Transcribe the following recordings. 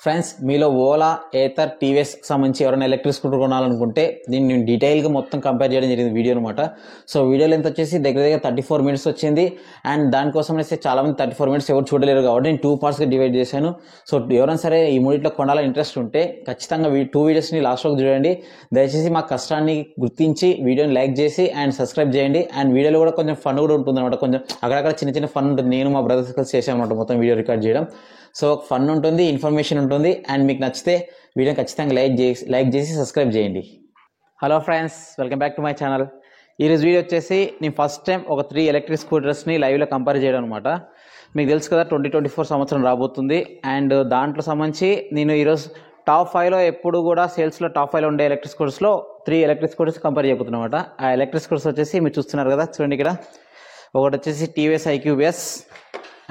Friends, మీలో Ola, Ather, TVS సంబంధించి ఎవరైనా ఎలక్ట్రిక్ స్కూటర్ కొనాలనుకుంటే దీన్ని నేను డీటెయిల్గా మొత్తం కంపేర్ చేయడం జరిగింది వీడియో అనమాట. సో వీడియో లెంత్ వచ్చేసి దగ్గర 34 మినిట్స్ వచ్చింది. అండ్ దానికోసం అయితే చాలామంది 34 మినిట్స్ ఎవరు చూడలేరు కాబట్టి నేను 2 పార్ట్స్గా డివైడ్ చేశాను. సో ఎవరైనా సరే ఈ మూడిట్లో కొనాలని ఇంట్రెస్ట్ ఉంటే ఖచ్చితంగా 2 వీడియోస్ని లాస్ట్ వరకు చూడండి. దయచేసి మా కష్టాన్ని గుర్తించి వీడియోని లైక్ చేసి అండ్ సబ్స్క్రైబ్ చేయండి. అండ్ వీడియోలో కూడా కొంచెం ఫన్ కూడా ఉంటుంది అనమాట. కొంచెం అక్కడక్కడ చిన్న చిన్న ఫన్ ఉంటుంది. నేను మా బ్రదర్స్ కలిసి చేసాను అనమాట మొత్తం వీడియో రికార్డ్ చేయడం. సో ఫన్ ఉంటుంది, ఇన్ఫర్మేషన్ ఉంటుంది. అండ్ మీకు నచ్చితే వీడియోని ఖచ్చితంగా లైక్ చేసి సబ్స్క్రైబ్ చేయండి. Hello friends, welcome back to my channel. ఈరోజు వీడియో వచ్చేసి నేను ఫస్ట్ టైం ఒక 3 ఎలక్ట్రిక్ స్కూటర్స్ని లైవ్లో కంపేర్ చేయడం అనమాట. మీకు తెలుసు కదా 2024 సంవత్సరం రాబోతుంది. అండ్ దాంట్లో సంబంధించి నేను ఈరోజు టాప్ 5లో ఎప్పుడు కూడా సేల్స్లో టాప్ 5లో ఉండే ఎలక్ట్రిక్ స్కూటర్స్లో 3 ఎలక్ట్రిక్ స్కూటర్స్ కంపేర్ చేయబోతున్నా అనమాట. ఆ ఎలక్ట్రిక్ స్కూటర్స్ వచ్చేసి మీరు చూస్తున్నారు కదా, చూడండి ఇక్కడ ఒకటి వచ్చేసి TVS iQube S,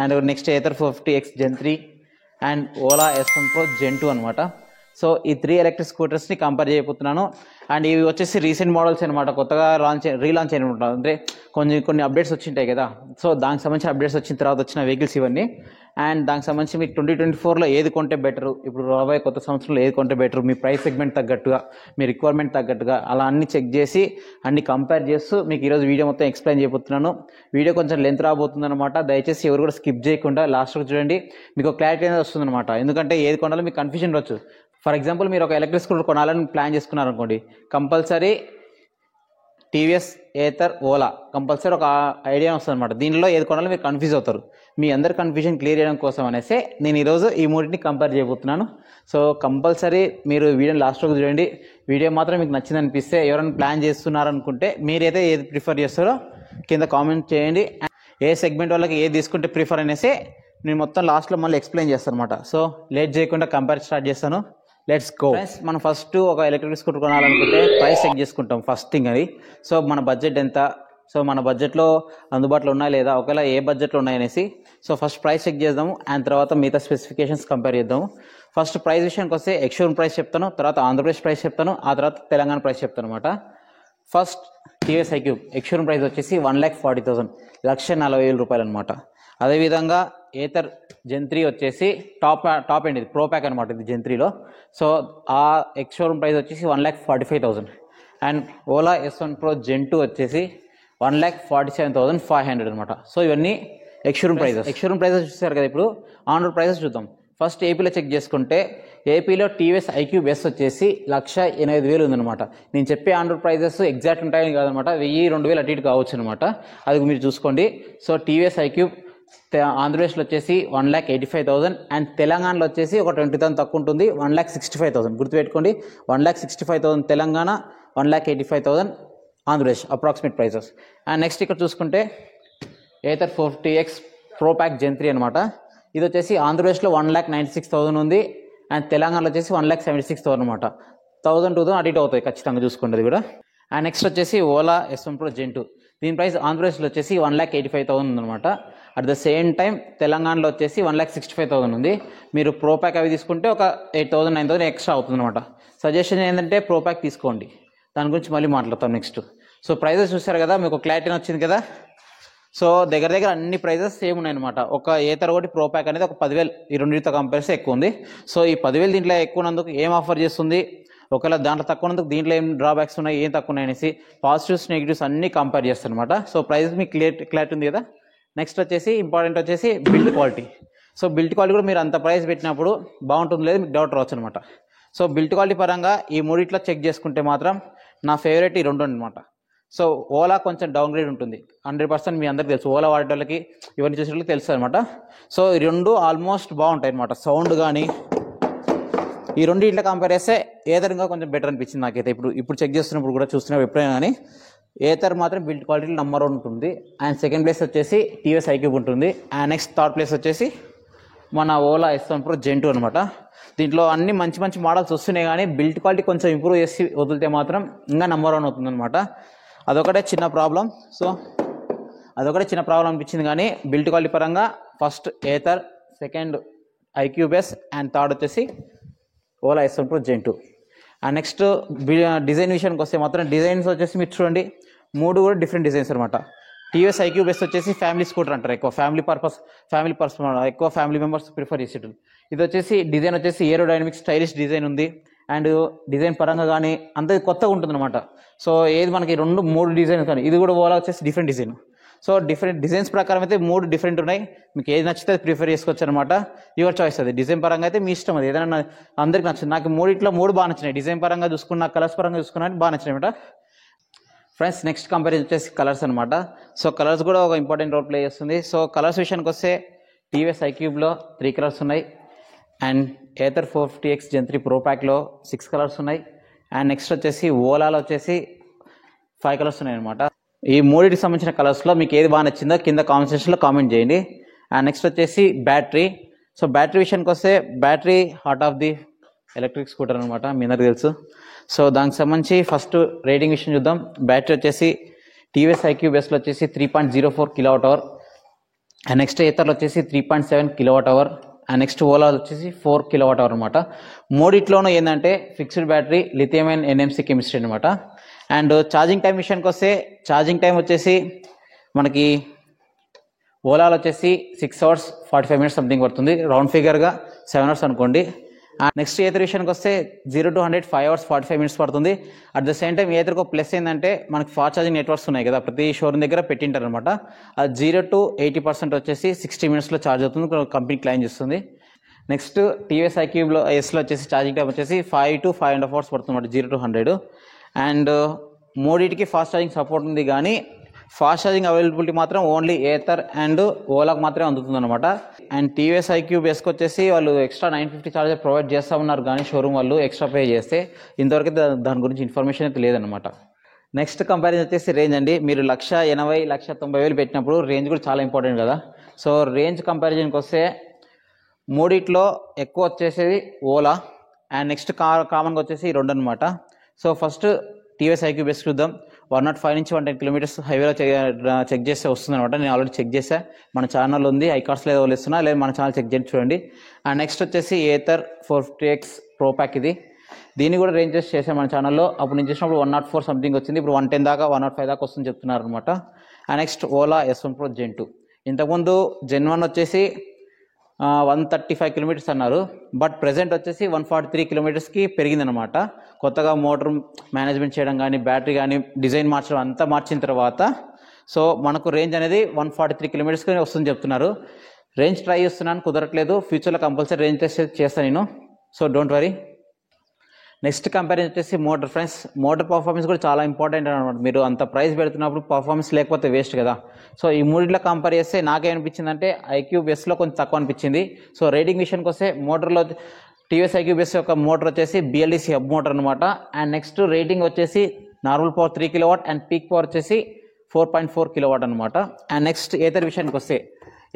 and next Ather 450X Gen 3 and Ola S1 Pro Gen 2 అనమాట. సో ఈ 3 ఎలక్ట్రిక్ స్కూటర్స్ని కంపేర్ చేయబోతున్నాను. అండ్ ఇవి వచ్చేసి రీసెంట్ మోడల్స్ అనమాట, కొత్తగా రీలాంచ్ అయిన ఉంటారు. అంటే కొన్ని అప్డేట్స్ వచ్చింటాయి కదా, సో దానికి సంబంధించిన అప్డేట్స్ వచ్చిన తర్వాత వచ్చిన వెహికల్స్ ఇవన్నీ. అండ్ దానికి సంబంధించి మీకు 2024లో ఏది కొంటే బెటరు, ఇప్పుడు రాబోయే కొత్త సంవత్సరంలో ఏది కొంటే బెటరు, మీ ప్రైస్ సెగ్మెంట్ తగ్గట్టుగా, మీ రిక్వైర్మెంట్ తగ్గట్టుగా అలా అన్ని చెక్ చేసి అన్ని కంపేర్ చేస్తూ మీకు ఈరోజు వీడియో మొత్తం ఎక్స్ప్లెయిన్ చేయబోతున్నాను. వీడియో కొంచెం లెంత్ రాబోతుంది అనమాట. దయచేసి ఎవరు కూడా స్కిప్ చేయకుండా లాస్ట్ వరకు చూడండి, మీకు క్లారిటీ అనేది వస్తుంది అనమాట. ఎందుకంటే ఏది కొనాలో మీకు కన్ఫ్యూజన్ రావచ్చు. ఫర్ ఎగ్జాంపుల్ మీరు ఒక ఎలక్ట్రిక్ స్కూటర్ కొనాలని ప్లాన్ చేసుకున్నారనుకోండి, compulsory TVS, Ather, Ola compulsory ఒక ఐడియా వస్తుంది అనమాట. దీనిలో ఏది కొనాలో మీరు కన్ఫ్యూజ్ అవుతారు. మీ అందరి కన్ఫ్యూజన్ క్లియర్ చేయడం కోసం అనేసి నేను ఈరోజు ఈ మూడింటిని కంపేర్ చేయబోతున్నాను. సో కంపల్సరీ మీరు వీడియోని లాస్ట్ వరకు చూడండి. వీడియో మాత్రం మీకు నచ్చింది అనిపిస్తే, ఎవరైనా ప్లాన్ చేస్తున్నారనుకుంటే మీరైతే ఏది ప్రిఫర్ చేస్తారో కింద కామెంట్ చేయండి. ఏ సెగ్మెంట్ వాళ్ళకి ఏది తీసుకుంటే ప్రిఫర్ అనేసి నేను మొత్తం లాస్ట్లో మళ్ళీ ఎక్స్ప్లెయిన్ చేస్తాను అనమాట. సో లేట్ చేయకుండా కంపేర్ స్టార్ట్ చేస్తాను. Let's go. మనం ఫస్ట్ ఒక ఎలక్ట్రిక్ స్కూటర్ కొనాలనుకుంటే ప్రైస్ చెక్ చేసుకుంటాం ఫస్ట్ థింగ్ అది. సో మన బడ్జెట్ ఎంత, సో మన బడ్జెట్లో అందుబాటులో ఉన్నాయా లేదా, ఒకవేళ ఏ బడ్జెట్లో ఉన్నాయనేసి సో ఫస్ట్ ప్రైస్ చెక్ చేద్దాము. అండ్ తర్వాత మిగతా స్పెసిఫికేషన్స్ కంపేర్ చేద్దాము. ఫస్ట్ ప్రైస్ విషయానికి వస్తే ఎక్స్షోరూమ్ ప్రైస్ చెప్తాను, తర్వాత ఆంధ్రప్రదేశ్ ప్రైస్ చెప్తాను, ఆ తర్వాత తెలంగాణ ప్రైస్ చెప్తాను అనమాట. First TVS iQube ex-showroom price వచ్చేసి 1,40,000, 1,40,000 రూపాయలు అనమాట. అదేవిధంగా ఏథర్ Gen 3 వచ్చేసి టాప్ ఎండ్, ఇది ప్రో ప్యాక్ అనమాట ఇది Gen 3లో. సో ఆ ఎక్స్షోరూమ్ ప్రైస్ వచ్చేసి 1,45,000. And Ola S1 Pro Gen 2 వచ్చేసి 1,47,500 అనమాట. సో ఇవన్నీ ఎక్స్షోరూమ్ ప్రైజెస్ చూసారు కదా. ఇప్పుడు ఆన్ రోడ్ ప్రైజెస్ చూద్దాం. ఫస్ట్ ఏపీలో చెక్ చేసుకుంటే ఏపీలో టీవీఎస్ ఐక్యూబీఎస్ వచ్చేసి 1,08,000 ఉందన్నమాట. నేను చెప్పే ఆన్ రోడ్ ప్రైజెస్ ఎగ్జాక్ట్ ఉంటాయని కాదనమాట, 1,000-2,000 అటు ఇటు కావచ్చు అనమాట. అది మీరు చూసుకోండి. సో టీవీఎస్ ఐక్యూబ్ ఆంధ్రప్రదేశ్లో వచ్చేసి 1,85,000 అండ్ తెలంగాణలో వచ్చేసి ఒక 20,000 తక్కువ ఉంటుంది, 1,65,000. గుర్తుపెట్టుకోండి, 1,65,000 Telangana, 1,85,000 Andhra Pradesh approximate prices. And next ఇక్కడ చూసుకుంటే Ather 450X pro pack Gen 3 అనమాట. ఇది వచ్చేసి ఆంధ్రప్రదేశ్లో 1,96,000 ఉంది అండ్ తెలంగాణలో వచ్చేసి 1,76,000 అనమాట. 1,000-2,000 అటు ఇటు అవుతాయి ఖచ్చితంగా, చూసుకోండి అది కూడా. అండ్ నెక్స్ట్ వచ్చేసి ఓలా S1 Pro Gen 2, దీని ప్రైస్ ఆంధ్రప్రదేశ్లో వచ్చేసి 1,85,000 ఉందన్నమాట. అట్ ద సేమ్ టైం తెలంగాణలో వచ్చేసి 1,65,000 ఉంది. మీరు ప్రో ప్యాక్ అవి తీసుకుంటే ఒక 8,000-9,000 ఎక్స్ట్రా అవుతుంది అనమాట. సజెషన్ ఏంటంటే ప్రో ప్యాక్ తీసుకోండి, దాని గురించి మళ్ళీ మాట్లాడతాం నెక్స్ట్. సో ప్రైజెస్ చూసారు కదా, మీకు క్లారిటీ వచ్చింది కదా. సో దగ్గర అన్ని ప్రైజెస్ సేమ్ ఉన్నాయన్నమాట. ఒక ఏథర్ ఒకటి ప్రో ప్యాక్ అనేది ఒక 10,000, ఈ రెండింటితో కంపేర్ చేస్తే ఎక్కువ ఉంది. సో ఈ 10,000 దీంట్లో ఎక్కువ ఉన్నందుకు ఏం ఆఫర్ చేస్తుంది, ఒకవేళ దాంట్లో తక్కువ ఉన్నందుకు దీంట్లో ఏం డ్రాబ్యాక్స్ ఉన్నాయి, ఏం తక్కువ ఉన్నాయి అనేసి పాజిటివ్స్ నెగిటివ్స్ అన్ని కంపేర్ చేస్తాను అనమాట. సో ప్రైస్ మీకు క్లారిటీ ఉంది కదా. నెక్స్ట్ వచ్చేసి ఇంపార్టెంట్ వచ్చేసి build quality. So build quality కూడా మీరు అంత ప్రైస్ పెట్టినప్పుడు బాగుంటుంది లేదు మీకు డౌట్ రావచ్చు అనమాట. సో బిల్డ్ క్వాలిటీ పరంగా ఈ మూడిట్లో చెక్ చేసుకుంటే మాత్రం నా ఫేవరెట్ ఈ రెండు అనమాట. సో ఓలా కొంచెం డౌన్ గ్రేడ్ ఉంటుంది 100%, మీ అందరికి తెలుసు. ఓలా వాడే వాళ్ళకి ఇవన్నీ చూసే వాళ్ళకి తెలుసు అనమాట. సో ఈ రెండు ఆల్మోస్ట్ బాగుంటాయి అనమాట. సౌండ్ కానీ ఈ రెండు ఇట్లా కంపేర్ చేస్తే ఏథర్ ఇంకా కొంచెం బెటర్ అనిపించింది నాకైతే. ఇప్పుడు చెక్ చేస్తున్నప్పుడు కూడా చూస్తున్నప్పుడు ఎప్పుడైనా కానీ ఏథర్ మాత్రం బిల్డ్ క్వాలిటీ నెంబర్ 1 ఉంటుంది. అండ్ సెకండ్ ప్లేస్ వచ్చేసి టీవీఎస్ ఐక్యూబ్ ఉంటుంది. అండ్ నెక్స్ట్ థర్డ్ ప్లేస్ వచ్చేసి మన ఓలా S1 Pro Gen 2 అనమాట. దీంట్లో అన్ని మంచి మోడల్స్ వస్తున్నాయి, కానీ బిల్డ్ క్వాలిటీ కొంచెం ఇంప్రూవ్ చేసి వదిలితే మాత్రం ఇంకా నెంబర్ 1 అవుతుంది అనమాట. అదొకటే చిన్న ప్రాబ్లం అనిపించింది. కానీ బిల్డ్ క్వాలిటీ పరంగా first Ather, second iQube S and third వచ్చేసి Ola S1 Pro Gen 2. And next design విషయానికి వస్తే మాత్రం డిజైన్స్ వచ్చేసి మీరు చూడండి, 3 కూడా డిఫరెంట్ డిజైన్స్ అనమాట. టీవీఎస్ ఐక్యూబీఎస్ వచ్చేసి ఫ్యామిలీ స్కూటర్ అంటారు, ఎక్కువ ఫ్యామిలీ పర్పస్ ఎక్కువ ఫ్యామిలీ మెంబర్స్ ప్రిఫర్ చేసేటప్పుడు. ఇది వచ్చేసి డిజైన్ వచ్చేసి ఏరోడైనమిక్ స్టైలిష్ డిజైన్ ఉంది. అండ్ డిజైన్ పరంగా కానీ అంత కొత్తగా ఉంటుంది అనమాట. సో ఏది మనకి 2-3 డిజైన్ కానీ ఇది కూడా ఓలా వచ్చేసి different design. So different designs ప్రకారం అయితే 3 డిఫరెంట్ ఉన్నాయి. మీకు ఏది నచ్చితే అది ప్రిఫర్ చేసుకోవచ్చు అనమాట. Your choice. అది డిజైన్ పరంగా అయితే మీ ఇష్టం. అది ఏదైనా అందరికి నచ్చింది. నాకు 3 బాగా నచ్చినాయి. డిజైన్ పరంగా చూసుకున్నా, కలర్స్ పరంగా చూసుకున్నా బాగా నచ్చినాయి అనమాట. ఫ్రెండ్స్ నెక్స్ట్ కంపారిజన్ వచ్చేసి కలర్స్ అనమాట. సో కలర్స్ కూడా ఒక ఇంపార్టెంట్ రోల్ ప్లే చేస్తుంది. సో కలర్స్ విషయానికి వస్తే టీవీఎస్ ఐక్యూబ్లో 3 కలర్స్ ఉన్నాయి. And Ather 450X Gen 3 Pro Packలో 6 colours ఉన్నాయి. అండ్ నెక్స్ట్ వచ్చేసి ఓలాలో వచ్చేసి 5 కలర్స్ ఉన్నాయి అనమాట. ఈ 3కి సంబంధించిన కలర్స్లో మీకు ఏది బాగా నచ్చిందో కింద కామెంట్ సెక్షన్లో కామెంట్ చేయండి. అండ్ నెక్స్ట్ వచ్చేసి బ్యాటరీ. సో బ్యాటరీ విషయానికి వస్తే battery heart of the electric scooter అనమాట, మీ అందరికీ తెలుసు. సో దానికి సంబంధించి ఫస్ట్ రేటింగ్ విషయం చూద్దాం. బ్యాటరీ వచ్చేసి టీవీఎస్ ఐక్యూబ్ ఎస్లో వచ్చేసి 3.04 kWh. అండ్ నెక్స్ట్ ఏథర్లో వచ్చేసి 3.7 kWh. అండ్ నెక్స్ట్ ఓలా వచ్చేసి 4 kWh అనమాట. మూడిట్లోనూ ఏంటంటే fixed battery, lithium and NMC chemistry అనమాట. అండ్ ఛార్జింగ్ టైం విషయానికి వస్తే ఛార్జింగ్ టైం వచ్చేసి మనకి ఓలాలో వచ్చేసి 6 hours 45 minutes సంథింగ్ పడుతుంది. రౌండ్ ఫిగర్గా 7 hours అనుకోండి. నెక్స్ట్ ఏథర్ విషయానికి వస్తే 0 to 100 5 hours 45 minutes పడుతుంది. అట్ ద సేమ్ టైం ఏథర్కి ప్లస్ ఏంటంటే మనకి ఫాస్ట్ ఛార్జింగ్ నెట్వర్క్స్ ఉన్నాయి కదా, ప్రతి షోరూమ్ దగ్గర పెట్టింటారు అనమాట. అది 0 to 80% వచ్చేసి 60 minutesలో ఛార్జ్ అవుతుంది, కంపెనీ క్లెయిమ్ చేస్తుంది. నెక్స్ట్ టీవీఎస్ ఐక్యూబ్లో ఎస్లో వచ్చేసి ఛార్జింగ్ టైం వచ్చేసి 5 to 5.5 hours పడుతుంది అనమాట, 0 to 100. అండ్ మూడింటికి ఫాస్ట్ ఛార్జింగ్ సపోర్ట్ ఉంది, కానీ ఫాస్ట్ ఛార్జింగ్ అవైలబిలిటీ మాత్రం ఓన్లీ ఏథర్ అండ్ ఓలాకు మాత్రమే అందుతుంది అనమాట. అండ్ టీవీఎస్ ఐక్యూబ్ ఎస్కి వచ్చేసి వాళ్ళు ఎక్స్ట్రా 950 ఛార్జర్ ప్రొవైడ్ చేస్తూ ఉన్నారు, కానీ షోరూమ్ వాళ్ళు ఎక్స్ట్రా పే చేస్తే ఇంతవరకు దాని గురించి ఇన్ఫర్మేషన్ అయితే లేదనమాట. నెక్స్ట్ కంపారిజన్ వచ్చేసి రేంజ్ అండి. మీరు 1,80,000 1,90,000 పెట్టినప్పుడు రేంజ్ కూడా చాలా ఇంపార్టెంట్ కదా. సో రేంజ్ కంపారిజన్కి వస్తే మూడిట్లో ఎక్కువ వచ్చేసేది ఓలా అండ్ నెక్స్ట్ కామన్గా వచ్చేసి 2 అనమాట. So first TVS iQube S చూద్దాం. 105 నుంచి 110 kilometers హైవేలో చెక్ చేస్తే వస్తుంది అనమాట. నేను ఆల్రెడీ చెక్ చేసా, మన ఛానల్ ఉంది, ఐకార్డ్స్లో ఏదో వస్తున్నా, లేదా మన ఛానల్ చెక్ చేసి చూడండి. అండ్ నెక్స్ట్ వచ్చేసి ఏథర్ 450X Pro Pack. దీన్ని కూడా రేంజ్ చేసాను మన ఛానల్లో. అప్పుడు నేను చేసినప్పుడు 104 సంథింగ్ వచ్చింది, ఇప్పుడు 110 దాకా 105 దాకా వస్తుంది చెప్తున్నారు అనమాట. And next Ola S1 Pro Gen 2. ఇంతకుముందు Gen 1 వచ్చేసి 135 kilometers అన్నారు, బట్ ప్రెజెంట్ వచ్చేసి 143 kilometersకి పెరిగిందనమాట. కొత్తగా మోటార్ మేనేజ్మెంట్ చేయడం కానీ, బ్యాటరీ కానీ, డిజైన్ మార్చడం అంతా మార్చిన తర్వాత సో మనకు రేంజ్ అనేది 143 kilometersకి వస్తుంది చెప్తున్నారు. రేంజ్ ట్రై చేస్తున్నాను, కుదరట్లేదు. ఫ్యూచర్లో కంపల్సరీ రేంజ్ టెస్ట్ చేస్తాను నేను, so don't worry. Next comparison వచ్చేసి మోటార్. ఫ్రెండ్స్ మోటార్ పర్ఫార్మెన్స్ కూడా చాలా ఇంపార్టెంట్ అనమాట. మీరు అంత ప్రైస్ పెడుతున్నప్పుడు పర్ఫార్మెన్స్ లేకపోతే వేస్ట్ కదా. సో ఈ మూడిట్లో కంపేర్ చేస్తే నాకేమనిపించిందంటే ఐక్యూబ్ ఎస్లో కొంచెం తక్కువ అనిపించింది. సో రేటింగ్ విషయానికి వస్తే మోటార్లో టీవీఎస్ ఐక్యూబ్ ఎస్ యొక్క మోటార్ వచ్చేసి BLDC హబ్ మోటార్ అనమాట. అండ్ నెక్స్ట్ రేటింగ్ వచ్చేసి normal power 3 kW and peak power వచ్చేసి 4.4 kW అనమాట. అండ్ నెక్స్ట్ ఏథర్ విషయానికి వస్తే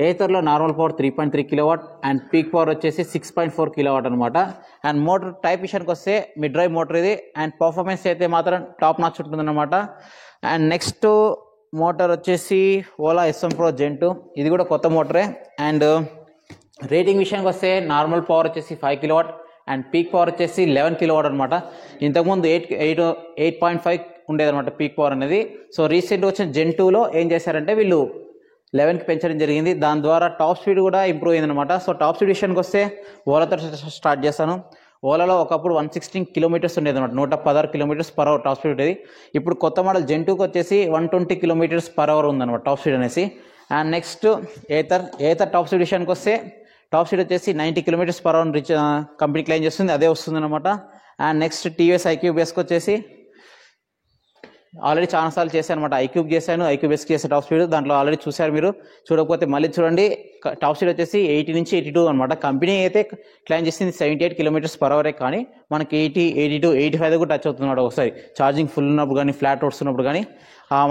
ఏథర్లో normal power 3.3 kW and peak power వచ్చేసి 6.4 kW అనమాట. అండ్ మోటార్ టైప్ విషయానికి వస్తే మిడ్ డ్రైవ్ మోటార్ ఇది. అండ్ పర్ఫార్మెన్స్ అయితే మాత్రం టాప్ నాచ్ ఉంటుందన్నమాట. అండ్ నెక్స్ట్ మోటార్ వచ్చేసి ఓలా S1 Pro Gen 2. ఇది కూడా కొత్త మోటరే. అండ్ రేటింగ్ విషయానికి వస్తే నార్మల్ పవర్ వచ్చేసి 5 kW అండ్ పీక్ పవర్ వచ్చేసి 11 kW అనమాట. ఇంతకుముందు 8.5 ఉండేదన్నమాట పీక్ పవర్ అనేది. సో రీసెంట్గా వచ్చిన Gen 2లో ఏం చేశారంటే వీళ్ళు 11కి పెంచడం జరిగింది. దాని ద్వారా టాప్ స్పీడ్ కూడా ఇంప్రూవ్ అయిందనమాట. సో టాప్ స్పీడ్ విషయానికి వస్తే ఓలాతో స్టార్ట్ చేస్తాను. ఓలాలో ఒకప్పుడు 116 kilometers ఉండేది అనమాట, 116 km/h టాప్ స్పీడ్ ఉండేది. ఇప్పుడు కొత్త మోడల్ Gen 2కి వచ్చేసి 120 km/h ఉందన్నమాట టాప్ స్పీడ్ అనేసి. And next Ather top speed విషయానికి వస్తే టాప్ స్పీడ్ వచ్చేసి 90 km/h రీచ్ కంపెనీ క్లెయిమ్ చేస్తుంది, అదే వస్తుంది అనమాట. అండ్ నెక్స్ట్ టీవీఎస్ ఐక్యూబ్ ఎస్కి వచ్చేసి ఆల్రెడీ చాలాసార్లు చేశాను అనమాట. ఐక్యూబ్ చేశాను, ఐక్యూబ్ ఎస్కి చేసే టాప్ స్పీడ్ దాంట్లో ఆల్రెడీ చూశారు మీరు. చూడకపోతే మళ్ళీ చూడండి. టాప్ స్పీడ్ వచ్చేసి 80 నుంచి 82 అనమాట. కంపెనీ అయితే క్లెయిమ్ చేసింది 78 km/h, కానీ మనకి 80, 82, 85 కూడా టచ్ అవుతుంది ఒకసారి ఛార్జింగ్ ఫుల్ ఉన్నప్పుడు కానీ, ఫ్లాట్ రోడ్స్ ఉన్నప్పుడు కానీ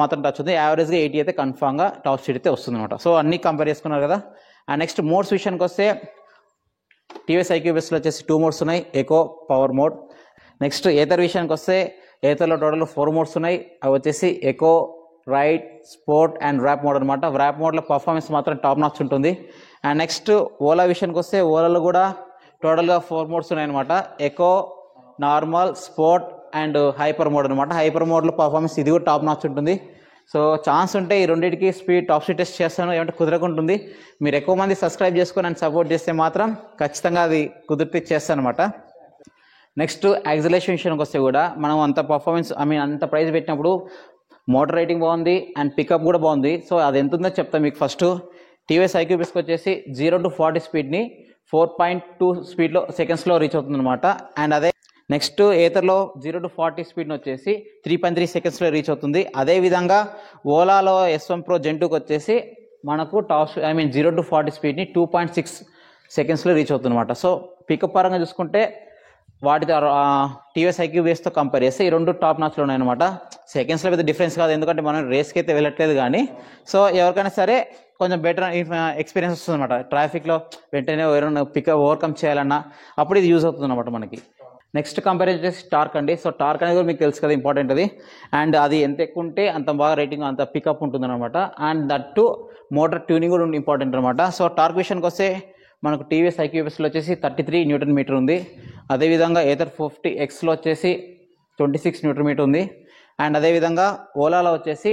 మాత్రం టచ్ అవుతుంది. యావరేజ్గా 80 అయితే కన్ఫామ్గా టాప్ స్పీడ్ అయితే వస్తుంది అనమాట. సో అన్నీ కంపేర్ చేసుకున్నారు కదా. అండ్ నెక్స్ట్ మోడ్స్ విషయానికి వస్తే టీవీఎస్ ఐక్యూబ్ ఎస్లో వచ్చేసి 2 మోడ్స్ ఉన్నాయి, eco, power mode. Next Ather విషయానికి వస్తే ఏథర్లో టోటల్ 4 మోడ్స్ ఉన్నాయి. అవి వచ్చేసి eco, ride, sport and warp mode అనమాట. ర్యాప్ మోడ్లో పర్ఫార్మెన్స్ మాత్రం టాప్ నాచ్ ఉంటుంది. అండ్ నెక్స్ట్ ఓలా విషయానికి వస్తే ఓలాలో కూడా టోటల్గా 4 మోడ్స్ ఉన్నాయన్నమాట. Eco, normal, sport and hyper mode అనమాట. హైపర్ మోడ్లో పర్ఫార్మెన్స్ ఇది కూడా టాప్ నాచ్ ఉంటుంది. సో ఛాన్స్ ఉంటే ఈ రెండింటికి టాప్ స్పీడ్ టెస్ట్ చేస్తాను, ఏమంటే కుదరకుంటుంది. మీరు ఎక్కువ మంది సబ్స్క్రైబ్ చేసుకొని నన్ను సపోర్ట్ చేస్తే మాత్రం ఖచ్చితంగా అది కుదిరితే చేస్తాను అనమాట. నెక్స్ట్ యాక్సిలరేషన్ విషయానికి వస్తే కూడా మనం అంత పర్ఫార్మెన్స్ అంత ప్రైస్ పెట్టినప్పుడు మోటార్ రైటింగ్ బాగుంది అండ్ పికప్ కూడా బాగుంది. సో అది ఎంత ఉందో చెప్తాను మీకు. ఫస్ట్ టీవీఎస్ ఐక్యూ బేస్కి వచ్చేసి 0 to 40 స్పీడ్ని 4.2 స్పీడ్లో సెకండ్స్లో రీచ్ అవుతుంది అనమాట. అండ్ అదే నెక్స్ట్ ఏతర్లో 0 to 40 స్పీడ్ని వచ్చేసి 3.3 సెకండ్స్లో రీచ్ అవుతుంది. అదేవిధంగా ఓలాలో S1 Pro Gen 2కి వచ్చేసి మనకు 0 to 40 స్పీడ్ని 2.6 సెకండ్స్లో రీచ్ అవుతుంది అనమాట. సో పికప్ పరంగా చూసుకుంటే వాటితో టీవీఎస్ ఐక్యూ బేస్తో కంపేర్ చేస్తే ఈ రెండు టాప్ నాచ్లో ఉన్నాయన్నమాట. సెకండ్స్లో పెద్ద డిఫరెన్స్ కాదు, ఎందుకంటే మనం రేస్కి అయితే వెళ్ళట్లేదు. కానీ సో ఎవరికైనా సరే కొంచెం బెటర్ ఎక్స్పీరియన్స్ వస్తుంది అనమాట. ట్రాఫిక్లో వెంటనే ఎవరైనా పికప్ ఓవర్కమ్ చేయాలన్నా అప్పుడు ఇది యూజ్ అవుతుంది అనమాట మనకి. నెక్స్ట్ కంపారిజన్ చేసి టార్క్ అండి. సో టార్క్ అనేది కూడా మీకు తెలుసు కదా, ఇంపార్టెంట్ అది. అండ్ అది ఎంత ఎక్కువ ఉంటే అంత బాగా రేటింగ్, అంత పికప్ ఉంటుంది అనమాట. And that to motor tuning కూడా ఇంపార్టెంట్ అనమాట. సో టార్క్ విషయానికి వస్తే మనకు టీవీఎస్ ఐక్యూ బేస్లో వచ్చేసి 33 Nm ఉంది. అదేవిధంగా ఏథర్ 50Xలో వచ్చేసి 26 Nm ఉంది. అండ్ అదేవిధంగా ఓలాలో వచ్చేసి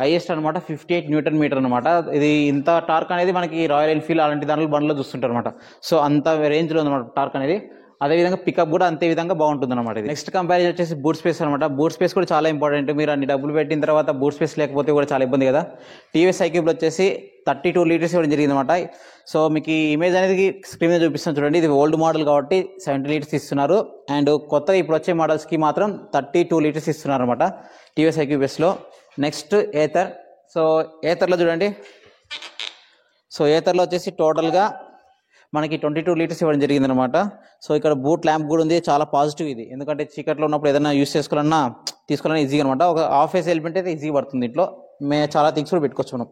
హైయెస్ట్ అనమాట 58 Nm అనమాట. ఇది ఇంత టార్క్ అనేది మనకి రాయల్ ఎన్ఫీల్డ్ అలాంటి దాంట్లో బండ్లో చూస్తుంటారు అనమాట. సో అంత రేంజ్లో ఉందన్నమాట టార్క్ అనేది. అదేవిధంగా పికప్ కూడా అంతే విధంగా బాగుంటుంది అనమాట. ఇది నెక్స్ట్ కంపారిజన్ వచ్చేసి బూట్ స్పేస్ అనమాట. బూట్ స్పేస్ కూడా చాలా ఇంపార్టెంట్. మీరు అన్ని డబ్బులు పెట్టిన తర్వాత బూట్ స్పేస్ లేకపోతే కూడా చాలా ఇబ్బంది కదా. టీవీఎస్ ఐక్యూబ్లో వచ్చేసి 32 లీటర్స్ ఇవ్వడం జరిగింది అనమాట. సో మీకు ఈ ఇమేజ్ అనేది స్క్రీన్ మీద చూపిస్తాను చూడండి. ఇది ఓల్డ్ మోడల్ కాబట్టి 70 లీటర్స్ ఇస్తున్నారు. అండ్ కొత్తగా ఇప్పుడు వచ్చే మోడల్స్కి మాత్రం 32 లీటర్స్ ఇస్తున్నారు అనమాట టీవీఎస్ ఐక్యూ బేస్లో. Next Ather. సో ఏథర్లో చూడండి. సో ఏథర్లో వచ్చేసి టోటల్గా మనకి 22 లీటర్స్ ఇవ్వడం జరిగింది అనమాట. సో ఇక్కడ బూట్ ల్యాంప్ కూడా ఉంది, చాలా పాజిటివ్ ఇది. ఎందుకంటే చీకట్లో ఉన్నప్పుడు ఏదైనా యూస్ తీసుకోవాలన్నా ఈజీగా అనమాట. ఒక హాఫ్ ఏస్ ఎలిమెంట్ అయితే ఈజీగా పడుతుంది. ఇంట్లో చాలా థింగ్స్ కూడా పెట్టుకోవచ్చు మనం.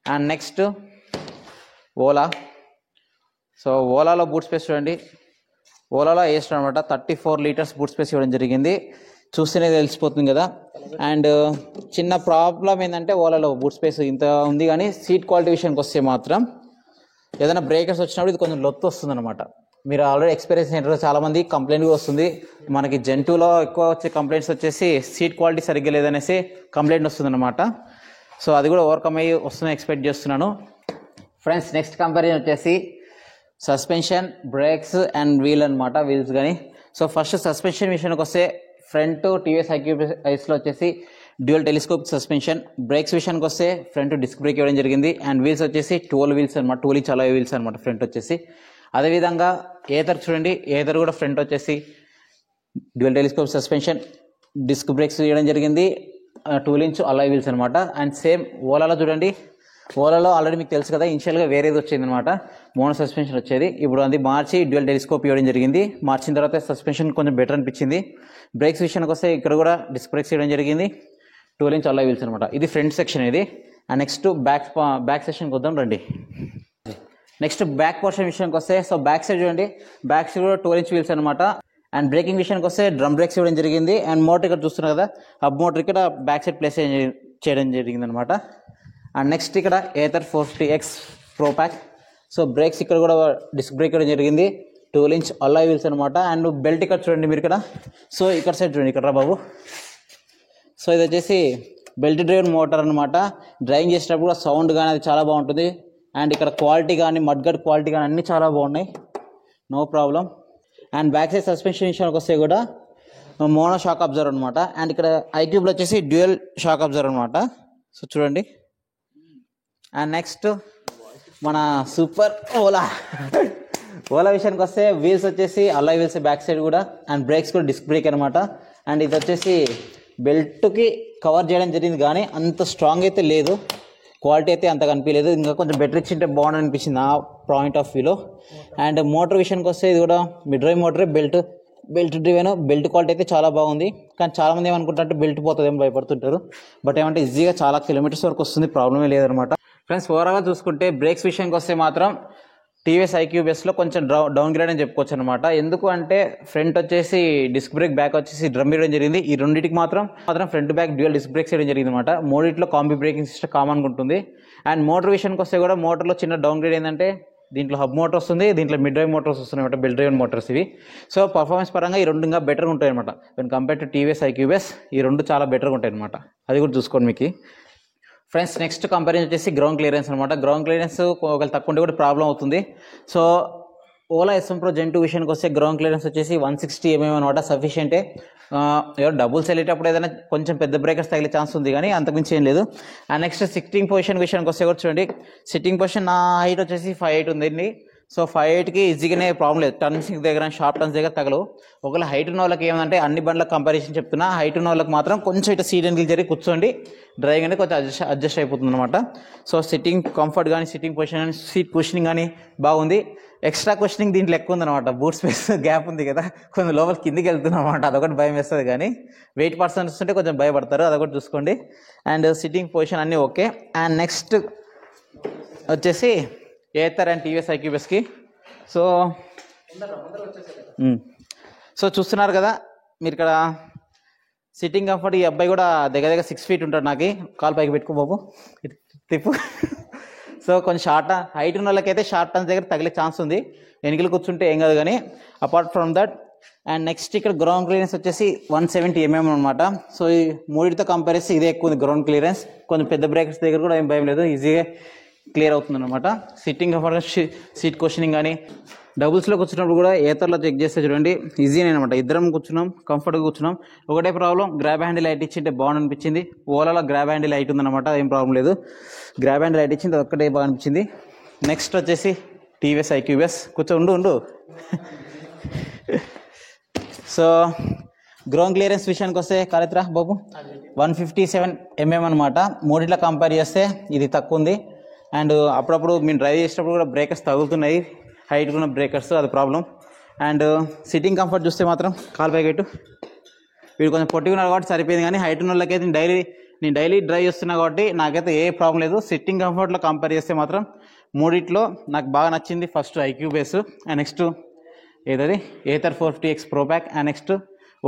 And next Ola. సో ఓలాలో బూట్ స్పేస్ చూడండి. ఓలాలో వేస్ట్ అనమాట 34 లీటర్స్ బూట్ స్పేస్ ఇవ్వడం జరిగింది. చూస్తేనే తెలిసిపోతుంది కదా. అండ్ చిన్న ప్రాబ్లం ఏంటంటే ఓలాలో బూట్ స్పేస్ ఇంత ఉంది, కానీ సీట్ క్వాలిటీ విషయానికి వస్తే మాత్రం ఏదైనా బ్రేకర్స్ వచ్చినప్పుడు ఇది కొంచెం లొత్తు వస్తుంది అనమాట. మీరు ఆల్రెడీ ఎక్స్పీరియన్స్ అయినారు, చాలామంది కంప్లైంట్ వస్తుంది. మనకి Gen 2లో ఎక్కువ వచ్చే కంప్లైంట్స్ వచ్చేసి సీట్ క్వాలిటీ సరిగ్గా లేదనేసి కంప్లైంట్ వస్తుంది అనమాట. సో అది కూడా ఓవర్కమ్ అయ్యి వస్తుందని ఎక్స్పెక్ట్ చేస్తున్నాను ఫ్రెండ్స్. నెక్స్ట్ కంపారిజన్ వచ్చేసి సస్పెన్షన్, బ్రేక్స్ అండ్ వీల్ అనమాట. వీల్స్ కానీ. సో ఫస్ట్ సస్పెన్షన్ విషయానికి వస్తే ఫ్రంట్ టీవీఎస్ ఐక్యూ ఐస్లో వచ్చేసి డ్యూయల్ టెలిస్కోప్ సస్పెన్షన్. బ్రేక్స్ విషయానికి వస్తే ఫ్రంట్ డిస్క్ బ్రేక్ ఇవ్వడం జరిగింది. అండ్ వీల్స్ వచ్చేసి 12 వీల్స్ అనమాట. 12 చాలా వీల్స్ అనమాట ఫ్రంట్ వచ్చేసి. అదేవిధంగా ఏథర్ చూడండి. ఏథర్ కూడా ఫ్రంట్ వచ్చేసి dual telescope suspension, disc brakes ఇవ్వడం జరిగింది. 12 ఇంచ్ అలాయ్ వీల్స్ అనమాట. అండ్ సేమ్ ఓలాలో చూడండి. ఓలాలో ఆల్రెడీ మీకు తెలుసు కదా, ఇనిషియల్గా వేరేది వచ్చేది అనమాట, మోనో సస్పెన్షన్ వచ్చేది. ఇప్పుడు అది మార్చి డ్యూయల్ టెలిస్కోప్ ఇవ్వడం జరిగింది. మార్చిన తర్వాత సస్పెన్షన్ కొంచెం బెటర్ అనిపించింది. బ్రేక్స్ విషయానికి వస్తే ఇక్కడ కూడా డిస్క్ బ్రేక్స్ ఇవ్వడం జరిగింది. 12 ఇంచ్ అలాయ్ వీల్స్ అనమాట. ఇది ఫ్రంట్ సెక్షన్ ఇది. అండ్ నెక్స్ట్ బ్యాక్ సెక్షన్కి వద్దాం రండి. నెక్స్ట్ బ్యాక్ పోర్షన్ విషయానికి వస్తే సో బ్యాక్ సైడ్ చూడండి. బ్యాక్ సైడ్ కూడా 12 ఇంచ్ వీల్స్ అనమాట. అండ్ బ్రేకింగ్ విషయానికి వస్తే డ్రమ్ బ్రేక్స్ ఇవ్వడం జరిగింది. అండ్ మోటార్ ఇక్కడ చూస్తున్నారు కదా, హబ్ మోటార్ ఇక్కడ బ్యాక్ సైడ్ ప్లేస్ చేయడం జరిగింది అనమాట. అండ్ నెక్స్ట్ ఇక్కడ Ather 40X Pro Pack. So brakes ఇక్కడ కూడా డిస్క్ బ్రేక్ ఇవ్వడం జరిగింది. 12 ఇంచ్ అలాయ్ వీల్స్ అనమాట. అండ్ బెల్ట్ ఇక్కడ చూడండి మీరు ఇక్కడ. సో ఇక్కడ సైడ్ చూడండి, ఇక్కడ రా బాబు. సో ఇది వచ్చేసి బెల్ట్ డ్రైవెన్ మోటార్ అనమాట. డ్రైవింగ్ చేసేటప్పుడు కూడా సౌండ్ కానీ అది చాలా బాగుంటుంది. అండ్ ఇక్కడ క్వాలిటీ కానీ మడ్గడ్ క్వాలిటీ కానీ అన్నీ చాలా బాగున్నాయి, no problem. And back side suspension విషయానికి వస్తే కూడా మోనో షాక్ అబ్జర్వర్ అనమాట. అండ్ ఇక్కడ ఐక్యూబ్లో వచ్చేసి డ్యూయల్ షాక్ అబ్జర్వర్ అనమాట. సో చూడండి. అండ్ నెక్స్ట్ మన సూపర్ ఓలా విషయానికి వస్తే వీల్స్ వచ్చేసి అలాయ్ వీల్స్ బ్యాక్ సైడ్ కూడా. అండ్ బ్రేక్స్ కూడా డిస్క్ బ్రేక్ అనమాట. అండ్ ఇది వచ్చేసి బెల్ట్కి కవర్ చేయడం జరిగింది, కానీ అంత స్ట్రాంగ్ అయితే లేదు. క్వాలిటీ అయితే అంత కనిపించలేదు. ఇంకా కొంచెం బెటర్ ఇచ్చింటే బాగుంది అనిపించింది నా పాయింట్ ఆఫ్ వ్యూలో. అండ్ మోటార్ విషయానికి వస్తే ఇది కూడా మిడ్ డ్రైవ్ మోటరే, బెల్ట్ డ్రివెన్. బెల్ట్ క్వాలిటీ అయితే చాలా బాగుంది. కానీ చాలామంది ఏమనుకుంటారంటే బెల్ట్ పోతుందేమో భయపడుతుంటారు. బట్ ఏమంటే ఈజీగా చాలా కిలోమీటర్స్ వరకు వస్తుంది, ప్రాబ్లమే లేదనమాట. ఫ్రెండ్స్ ఓవరాల్గా చూసుకుంటే బ్రేక్స్ విషయానికి వస్తే మాత్రం టీవీఎస్ ఐక్యూ బేస్లో కొంచెం డౌన్ గ్రేడ్ అని చెప్పుకోవచ్చు అనమాట. ఎందుకు అంటే ఫ్రంట్ వచ్చేసి డిస్క్ బ్రేక్, బ్యాక్ వచ్చేసి డ్రమ్ ఇవ్వడం జరిగింది. ఈ రెండింటికి మాత్రం front back dual disc brakes వేయడం జరిగింది అనమాట. మూడిట్లో కాంబీ బ్రేకింగ్ సిస్టమ్ కామన్గా ఉంటుంది. అండ్ మోటార్ విషయానికి వస్తే కూడా మోటార్లో చిన్న డౌన్ గ్రేడ్ ఏంటంటే దీంట్లో హబ్ మోటార్ వస్తుంది, దీంట్లో మిడ్ డ్రైవ్ మోటార్స్ వస్తున్నాయి అనమాట, బెల్ట్ డ్రైవ్ మోటార్స్ ఇవి. సో పర్ఫార్మెన్స్ పరంగా ఈ రెండు ఇంకా బెటర్గా ఉంటాయి అనమాట. వెన్ కంపేర్ టు టీవీఎస్ ఐక్యూబీఎస్ ఈ రెండు చాలా బెటర్గా ఉంటాయి అనమాట. అది కూడా చూసుకోండి మీకు ఫ్రెండ్స్. నెక్స్ట్ కంపారిజన్ వచ్చేసి గ్రౌండ్ క్లియరెన్స్ అనమాట. గ్రౌండ్ క్లియరెన్స్ ఒకవేళ తక్కువ ఉంటే కూడా ప్రాబ్లం అవుతుంది. So Ola SM Pro Gen 2 విషయానికి వస్తే గ్రౌండ్ క్లియరెన్స్ వచ్చేసి 160 mm అనమాట, సఫిషియంటే. ఎవరు డబుల్స్ వెళ్ళేటప్పుడు ఏదైనా కొంచెం పెద్ద బ్రేకర్స్ తగిలే ఛాన్స్ ఉంది, కానీ అంతకుమించి ఏం లేదు. అండ్ నెక్స్ట్ సిట్టింగ్ పొజిషన్ విషయానికి వస్తే కూడా చూడండి, సిట్టింగ్ పొజిషన్ నా హైట్ వచ్చేసి 5'8" ఉందండి. సో 5'8"కి ఈజీగానే ప్రాబ్లం లేదు, టర్న్సింగ్ దగ్గర షార్ప్ టర్న్స్ దగ్గర తగలవు. ఒకవేళ హైట్ ఉన్న వాళ్ళకి ఏమంటే అన్ని బండ్లకు కంపారిజన్ చెప్తున్నా, హైట్ ఉన్న వాళ్ళకి మాత్రం కొంచెం ఇటు సీట్ వెనక్కి జరిగి కూర్చోండి, డ్రైవింగ్ అనేది కొంచెం అడ్జస్ట్ అయిపోతుంది అనమాట. సో సిట్టింగ్ కంఫర్ట్ కానీ, సిట్టింగ్ పొజిషన్ కానీ, సీట్ కుషనింగ్ కానీ బాగుంది. ఎక్స్ట్రా కుషనింగ్ దీంట్లో ఎక్కువ ఉందన్నమాట, బూట్ స్పేస్ గ్యాప్ ఉంది కదా, కొంచెం లోపల కిందికి వెళ్తున్నాం అనమాట, అదొకటి భయం వేస్తుంది. కానీ వెయిట్ పర్సన్స్ ఉంటే కొంచెం భయపడతారు, అదొకటి చూసుకోండి. అండ్ సిట్టింగ్ పొజిషన్ అన్నీ ఓకే. అండ్ నెక్స్ట్ వచ్చేసి ఏథర్ అండ్ టీవీఎస్ ఐక్యూబీఎస్కి. సో చూస్తున్నారు కదా మీరు ఇక్కడ సిట్టింగ్ కంఫర్ట్. ఈ అబ్బాయి కూడా దగ్గర 6 feet ఉంటాడు, నాకు కాలు పైకి పెట్టుకో బాబు, తిప్పు. సో కొంచెం షార్ట్ హైట్ ఉన్న వాళ్ళకైతే షార్ట్ టర్న్స్ దగ్గర తగిలే ఛాన్స్ ఉంది, వెనుకలు కూర్చుంటే ఏం కాదు. కానీ apart from that and next ఇక్కడ గ్రౌండ్ క్లియరెన్స్ వచ్చేసి 170 mm అనమాట. సో ఈ మూడితో కంపేర్ చేస్తే ఇదే ఎక్కువ ఉంది గ్రౌండ్ క్లియరెన్స్. కొంచెం పెద్ద బ్రేకర్స్ దగ్గర కూడా ఏం భయం లేదు, ఈజీగా క్లియర్ అవుతుంది అనమాట. సిట్టింగ్ కంఫర్ట్, సీట్ క్వశ్చనింగ్ కానీ, డబుల్స్లో కూర్చున్నప్పుడు కూడా ఏతర్లో చెక్ చేస్తే చూడండి ఈజీనే అనమాట. ఇద్దరం కూర్చున్నాం, కంఫర్ట్గా కూర్చున్నాం. ఒకటే ప్రాబ్లం, గ్రాబ్ హ్యాండిల్ లైట్ ఇచ్చింటే బాగుంది అనిపించింది. ఓలాలో గ్రాబ్ హ్యాండిల్ లైట్ ఉందన్నమాట, ఏం ప్రాబ్లం లేదు. గ్రాబ్ హ్యాండిల్ లైట్ ఇచ్చింది, ఒక్కటే బాగా అనిపించింది. నెక్స్ట్ వచ్చేసి టీవీఎస్ ఐక్యూబీఎస్. ఉండు. సో గ్రౌండ్ క్లియరెన్స్ విషయానికి వస్తే కాలేత్రా బాబు 157 mm అనమాట. మూడిట్లో కంపేర్ చేస్తే ఇది తక్కువ ఉంది. అండ్ అప్పుడప్పుడు మేము డ్రైవ్ చేసేటప్పుడు కూడా బ్రేకర్స్ తగులుతున్నాయి, హైట్ ఉన్న బ్రేకర్స్, అది ప్రాబ్లం. అండ్ సిట్టింగ్ కంఫర్ట్ చూస్తే మాత్రం కాలు పైకి పెట్టు, వీడు కొంచెం పొట్టిగా ఉన్నాడు కాబట్టి సరిపోయింది. కానీ హైట్ ఉన్న వాళ్ళకైతే నేను డైలీ డ్రైవ్ చేస్తున్నా కాబట్టి నాకైతే ఏ ప్రాబ్లం లేదు. సిట్టింగ్ కంఫర్ట్లో కంపేర్ చేస్తే మాత్రం మూడిట్లో నాకు బాగా నచ్చింది. ఫస్ట్ ఐక్యూబీఎస్, అండ్ నెక్స్ట్ ఏదది Ather 450X Pro Pack, and next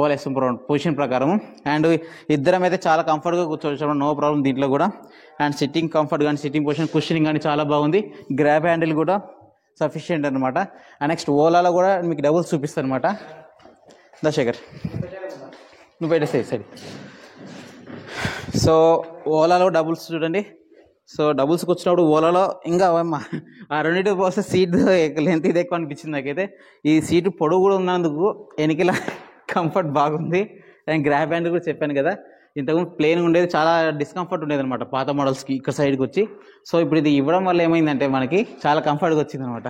Ola SM Pro position ప్రకారము. అండ్ ఇద్దరం అయితే చాలా కంఫర్ట్గా కూర్చోవచ్చు, నో ప్రాబ్లం దీంట్లో కూడా. అండ్ సిట్టింగ్ కంఫర్ట్ కానీ, సిట్టింగ్ పొజిషన్, కుషనింగ్ కానీ చాలా బాగుంది. గ్రాబ్ హ్యాండిల్ కూడా సఫిషియంట్ అనమాట. అండ్ నెక్స్ట్ ఓలాలో కూడా మీకు డబుల్స్ చూపిస్తాను అనమాట. దశేఖర్ నువ్వు పెట్టేస్తాయి సరే. సో ఓలాలో డబుల్స్ చూడండి. సో డబుల్స్కి వచ్చినప్పుడు ఓలాలో ఇంకా ఆ రెండింటి పోస్తే సీట్ లెంత్ ఇది ఎక్కువ అనిపించింది నాకైతే. ఈ సీటు పొడవు కూడా ఉన్నందుకు వెనకల కంఫర్ట్ బాగుంది. అండ్ గ్రాబ్ హ్యాండ్ కూడా చెప్పాను కదా, ఇంతకుముందు ప్లేన్గా ఉండేది, చాలా డిస్కంఫర్ట్ ఉండేది అనమాట పాత మోడల్స్కి ఇక్కడ సైడ్కి వచ్చి. సో ఇప్పుడు ఇది ఇవ్వడం వల్ల ఏమైందంటే మనకి చాలా కంఫర్ట్గా వచ్చింది అనమాట.